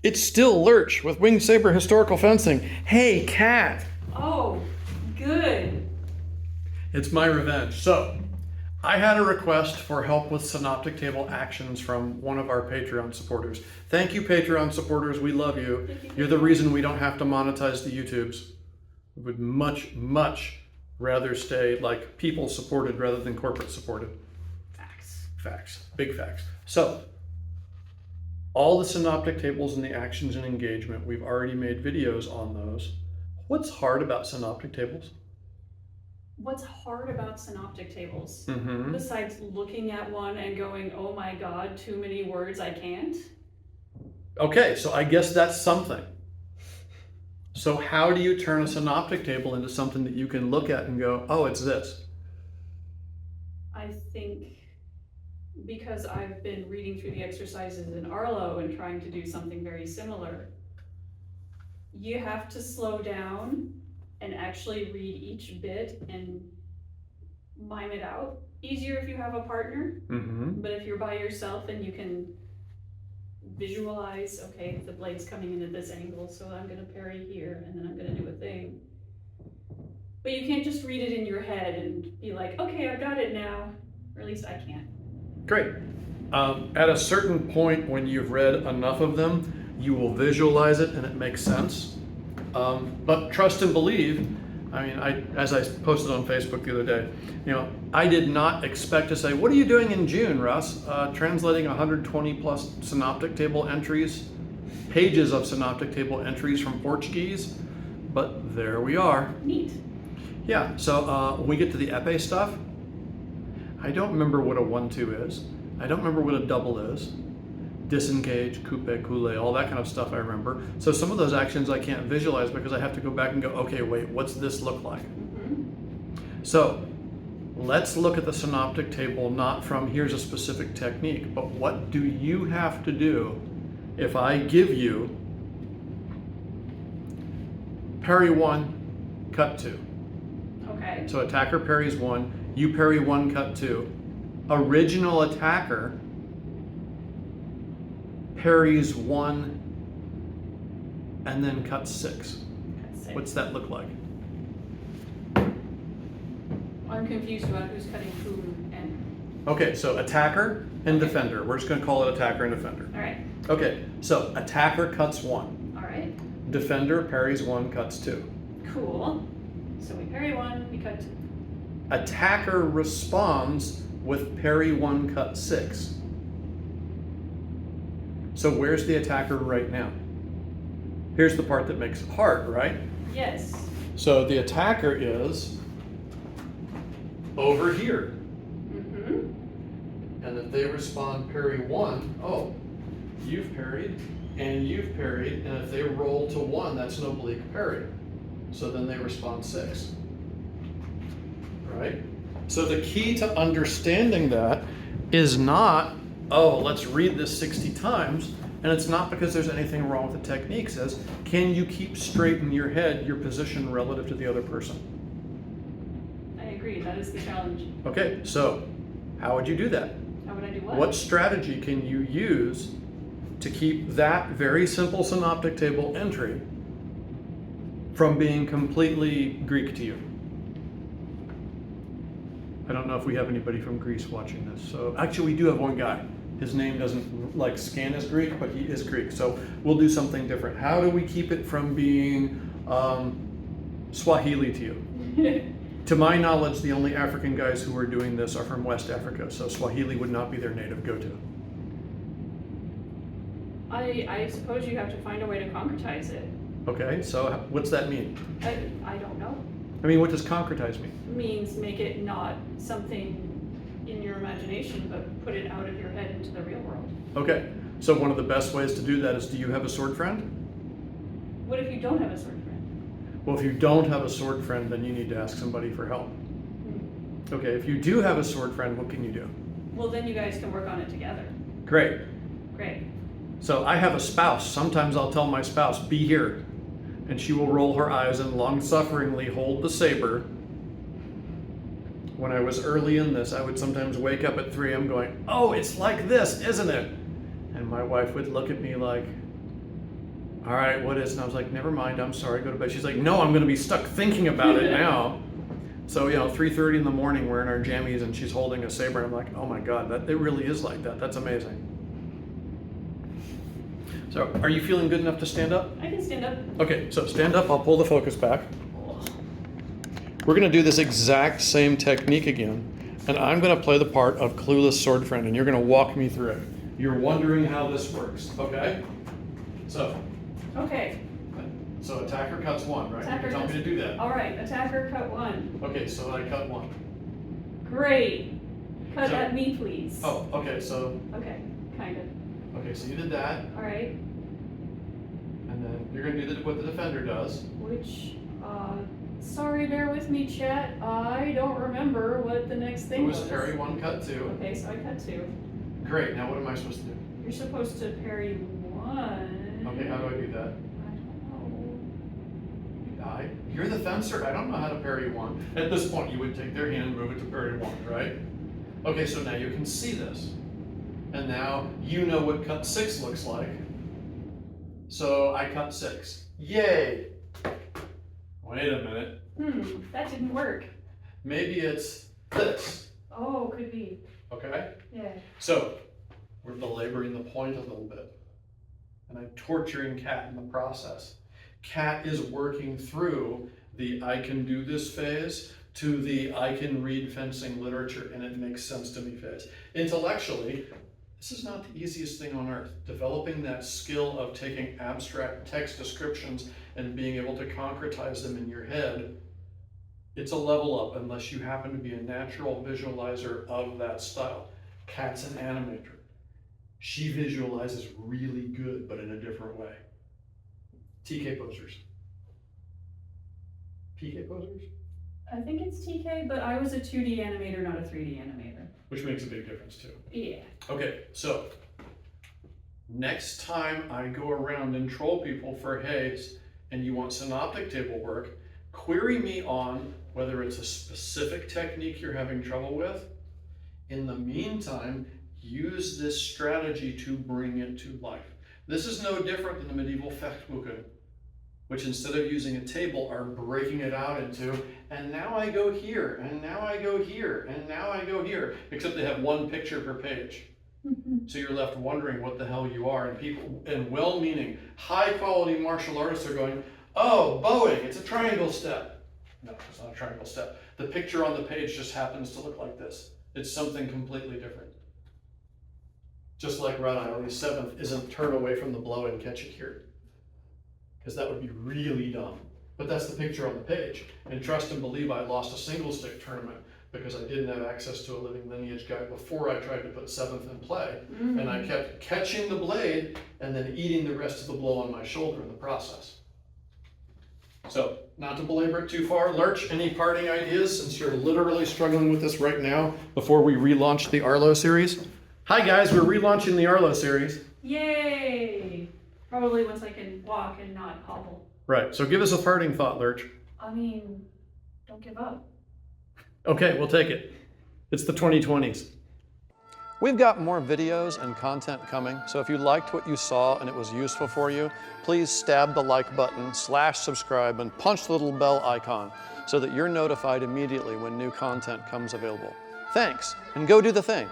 It's still Lurch with Winged Saber Historical Fencing. Hey, Cat! Oh, good. It's my revenge. So, I had a request for help with Synoptic Table actions from one of our Patreon supporters. Thank you, Patreon supporters. We love you. You're the reason we don't have to monetize the YouTubes. We would much, much rather stay like people supported rather than corporate supported. Facts. Facts. Big facts. So, all the Synoptic Tables and the actions and engagement, we've already made videos on those. What's hard about Synoptic Tables? What's hard about Synoptic Tables? Mm-hmm. Besides looking at one and going, oh my god, too many words, I can't? Okay, so I guess that's something. So how do you turn a Synoptic Table into something that you can look at and go, oh, it's this? I think because I've been reading through the exercises in Arlo and trying to do something very similar, you have to slow down and actually read each bit and mime it out. Easier if you have a partner, but if you're by yourself and you can visualize, okay, the blade's coming in at this angle, so I'm gonna parry here and then I'm gonna do a thing. But you can't just read it in your head and be like, okay, I've got it now, or at least I can't. Great. At a certain point when you've read enough of them, you will visualize it and it makes sense. But trust and believe, I mean, as I posted on Facebook the other day, I did not expect to say, what are you doing in June, Russ? Translating 120 plus Synoptic Table entries, pages of Synoptic Table entries from Portuguese, but there we are. Neat. Yeah, so when we get to the epee stuff, I don't remember what a 1-2 is. I don't remember what a double is. Disengage, coupe, coulé, all that kind of stuff I remember. So some of those actions I can't visualize because I have to go back and go, okay, wait, what's this look like? So let's look at the Synoptic Table not from here's a specific technique, but what do you have to do if I give you parry 1, cut 2. Okay. So attacker parries 1, you parry 1, cut 2. Original attacker parries 1 and then cuts 6. What's that look like? I'm confused about who's cutting who and... Okay, so attacker and defender. We're just going to call it attacker and defender. All right. Okay, so attacker cuts 1. All right. Defender parries 1, cuts 2. Cool. So we parry 1, we cut 2. Attacker responds with parry 1, cut 6. So where's the attacker right now? Here's the part that makes it hard, right? Yes. So the attacker is over here. And if they respond parry 1, oh, you've parried and you've parried, and if they roll to 1, that's an oblique parry. So then they respond 6. Right? So the key to understanding that is not, oh, let's read this 60 times, and it's not because there's anything wrong with the technique. It says, can you keep straight in your head your position relative to the other person? I agree, that is the challenge. Okay, so how would you do that? How would I do what? What strategy can you use to keep that very simple Synoptic Table entry from being completely Greek to you? I don't know if we have anybody from Greece watching this. So actually we do have one guy. His name doesn't scan as Greek, but he is Greek. So we'll do something different. How do we keep it from being Swahili to you? To my knowledge, the only African guys who are doing this are from West Africa. So Swahili would not be their native go-to. I suppose you have to find a way to concretize it. Okay, so what's that mean? I don't know. I mean, what does concretize mean? Means make it not something in your imagination, but put it out of your head into the real world. Okay, so one of the best ways to do that is, do you have a sword friend? What if you don't have a sword friend? Well, if you don't have a sword friend, then you need to ask somebody for help. Okay, if you do have a sword friend, what can you do? Well, then you guys can work on it together. Great. Great. So I have a spouse. Sometimes I'll tell my spouse, be here. And she will roll her eyes and long-sufferingly hold the saber. When I was early in this, I would sometimes wake up at 3 a.m. going, oh, it's like this, isn't it? And my wife would look at me like, all right, what is? And I was like, never mind, I'm sorry, go to bed. She's like, no, I'm gonna be stuck thinking about it now. So, 3:30 in the morning, we're in our jammies and she's holding a saber. And I'm like, oh my God, it really is like that. That's amazing. So, are you feeling good enough to stand up? I can stand up. Okay, so stand up, I'll pull the focus back. We're gonna do this exact same technique again, and I'm gonna play the part of clueless sword friend, and you're gonna walk me through it. You're wondering how this works, okay? Okay. So attacker cuts one, right? Attacker You tell me to do that. All right, attacker cut one. Okay, so I cut one. Great. Cut So- at me, please. Oh, okay, so, Okay, kind of. okay, so you did that, All right. and then you're gonna do what the defender does. Which, sorry, bear with me, chat. I don't remember what the next thing Who was. was parry one, cut two? Okay, so I cut two. Great, now what am I supposed to do? You're supposed to parry one. Okay, how do I do that? I don't know. You're the fencer, I don't know how to parry one. At this point, you would take their hand, move it to parry one, right? Okay, so now you can see this. And now you know what cut six looks like. So I cut six. Yay! Wait a minute. That didn't work. Maybe it's this, Oh, could be. okay? Yeah. So we're belaboring the point a little bit. And I'm torturing Kat in the process. Kat is working through the I can do this phase to the I can read fencing literature and it makes sense to me phase. Intellectually, this is not the easiest thing on earth. Developing that skill of taking abstract text descriptions and being able to concretize them in your head, it's a level up unless you happen to be a natural visualizer of that style. Kat's an animator. She visualizes really good, but in a different way. TK posers. PK posers? I think it's TK, but I was a 2D animator, not a 3D animator. Which makes a big difference too. Yeah. Okay, so next time I go around and troll people for Haze and you want synoptic table work, query me on whether it's a specific technique you're having trouble with. In the meantime, use this strategy to bring it to life. This is no different than the medieval Fechtboeken, which instead of using a table are breaking it out into, and now I go here, and now I go here, and now I go here, except they have one picture per page. So you're left wondering what the hell you are, and people, and well-meaning, high-quality martial artists are going, oh, bowing, it's a triangle step. No, it's not a triangle step. The picture on the page just happens to look like this. It's something completely different. Just like Radai, only seventh isn't turn away from the blow and catch it here. Because that would be really dumb. But that's the picture on the page. And trust and believe I lost a single stick tournament because I didn't have access to a living lineage guide before I tried to put seventh in play. And I kept catching the blade and then eating the rest of the blow on my shoulder in the process. So, not to belabor it too far, Lurch, any parting ideas since you're literally struggling with this right now before we relaunch the Arlo series? Hi guys, we're relaunching the Arlo series. Yay! Probably once I can walk and not hobble. Right, so give us a parting thought, Lurch. I mean, don't give up. Okay, we'll take it. It's the 2020s. We've got more videos and content coming, so if you liked what you saw and it was useful for you, please stab the like button, /subscribe, and punch the little bell icon so that you're notified immediately when new content comes available. Thanks, and go do the thing.